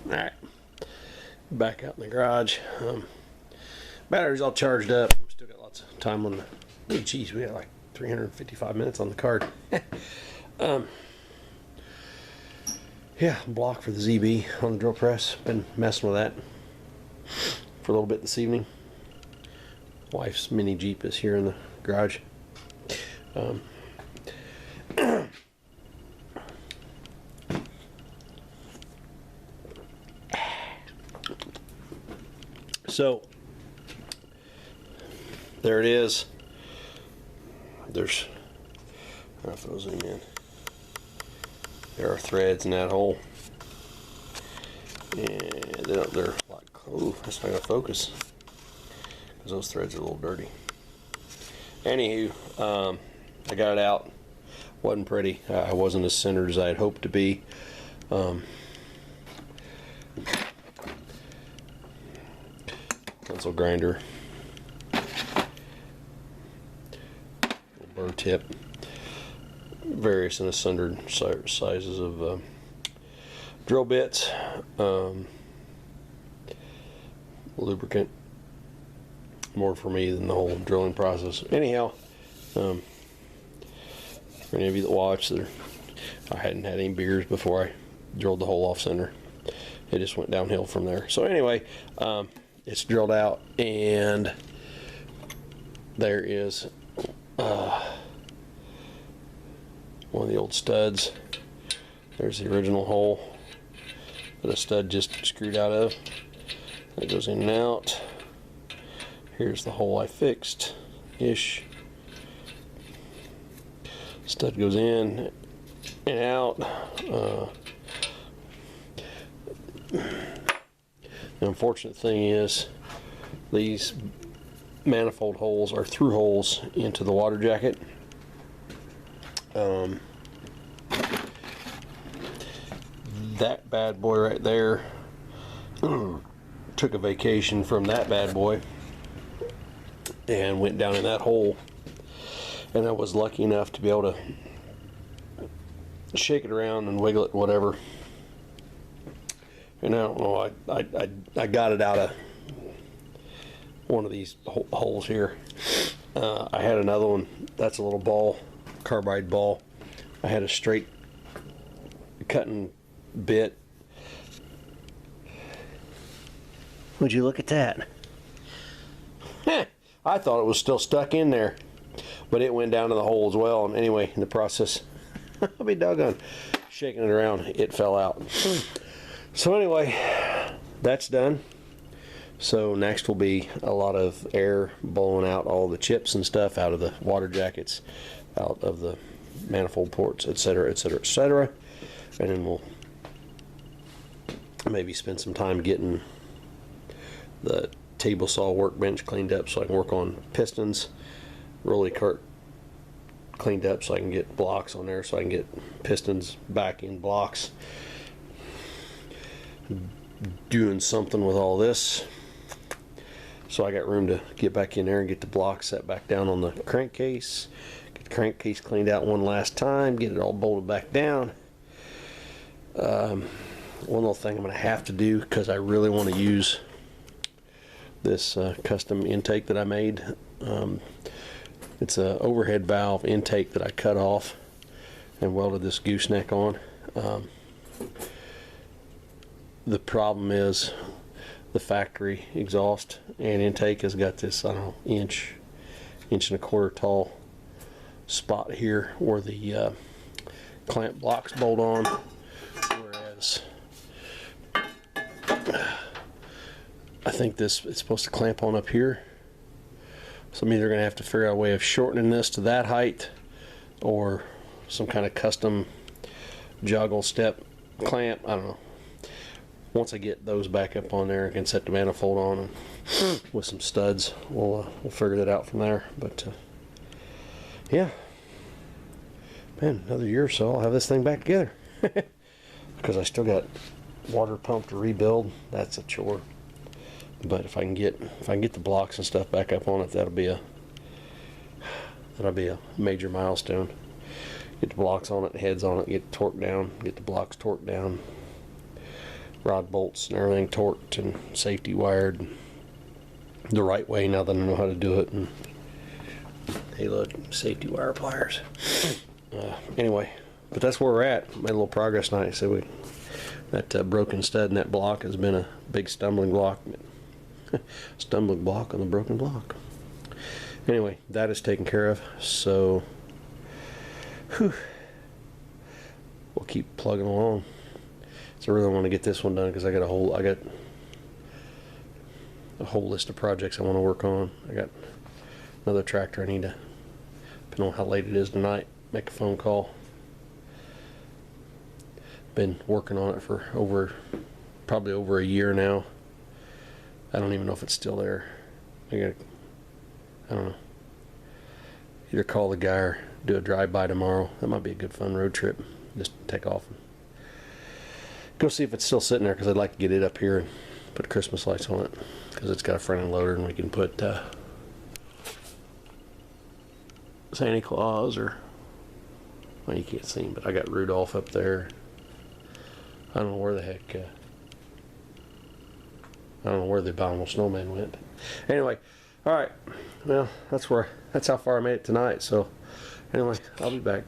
Alright, back out in the garage. Battery's all charged up. Still got lots of time on the... Oh, geez, we got like 355 minutes on the card. Yeah, block for the ZB on the drill press. Been messing with that for a little bit this evening. Wife's mini Jeep is here in the garage. So there it is. There's, I don't know if it'll zoom in. There are threads in that hole, and they're like, oh, that's not gonna focus because those threads are a little dirty. Anywho, I got it out. Wasn't pretty. I wasn't as centered as I had hoped to be. Pencil grinder, burr tip, various and sundered sizes of drill bits, lubricant, more for me than the whole drilling process. Anyhow, for any of you that watch, I hadn't had any beers before I drilled the hole off center. It just went downhill from there. So anyway, it's drilled out, and there is one of the old studs. There's the original hole that a stud just screwed out of. That goes in and out. Here's the hole I fixed ish. Stud goes in and out. The unfortunate thing is these manifold holes are through holes into the water jacket. That bad boy right there took a vacation from that bad boy and went down in that hole, and I was lucky enough to be able to shake it around and wiggle it, whatever. And I don't know, I got it out of one of these holes here. I had another one, that's a little ball, carbide ball. I had a straight cutting bit. Would you look at that? I thought it was still stuck in there, but it went down to the hole as well. And anyway, in the process, I'll be doggone, shaking it around, it fell out. So anyway, that's done. So next will be a lot of air blowing out all the chips and stuff out of the water jackets, out of the manifold ports, etc., etc., etc. And then we'll maybe spend some time getting the table saw workbench cleaned up so I can work on pistons, rolly cart cleaned up so I can get blocks on there, so I can get pistons back in blocks. Doing something with all this, so I got room to get back in there and get the block set back down on the crankcase, get the crankcase cleaned out one last time, get it all bolted back down. One little thing I'm going to have to do, because I really want to use this custom intake that I made. It's a overhead valve intake that I cut off and welded this gooseneck on. The problem is the factory exhaust and intake has got this, I don't know, inch and a quarter tall spot here where the clamp blocks bolt on, whereas I think it's supposed to clamp on up here. So I'm either going to have to figure out a way of shortening this to that height, or some kind of custom joggle step clamp. I don't know. Once I get those back up on there, I can set the manifold on and with some studs. We'll figure that out from there. But yeah, man, another year or so I'll have this thing back together. Because I still got water pump to rebuild. That's a chore. But if I can get the blocks and stuff back up on it, that'll be a major milestone. Get the blocks on it, heads on it, get the torque down, get the blocks torqued down. rod bolts and everything torqued and safety wired the right way now that I know how to do it. And hey, look, safety wire pliers. Anyway, but that's where we're at. Made a little progress tonight. So that broken stud in that block has been a big stumbling block. Stumbling block on the broken block. Anyway, that is taken care of. So, whew, we'll keep plugging along. So I really want to get this one done because I got a whole list of projects I want to work on. I got another tractor I need to, depending on how late it is tonight, make a phone call. Been working on it for probably over a year now. I don't even know if it's still there. I don't know. Either call the guy or do a drive-by tomorrow. That might be a good fun road trip. Just take off and go see if it's still sitting there, because I'd like to get it up here and put Christmas lights on it, because it's got a front end loader and we can put Santa Claus, or, well, you can't see him, but I got Rudolph up there. I don't know where the heck I don't know where the abominable snowman went. Anyway, all right. Well, that's how far I made it tonight. So, anyway, I'll be back.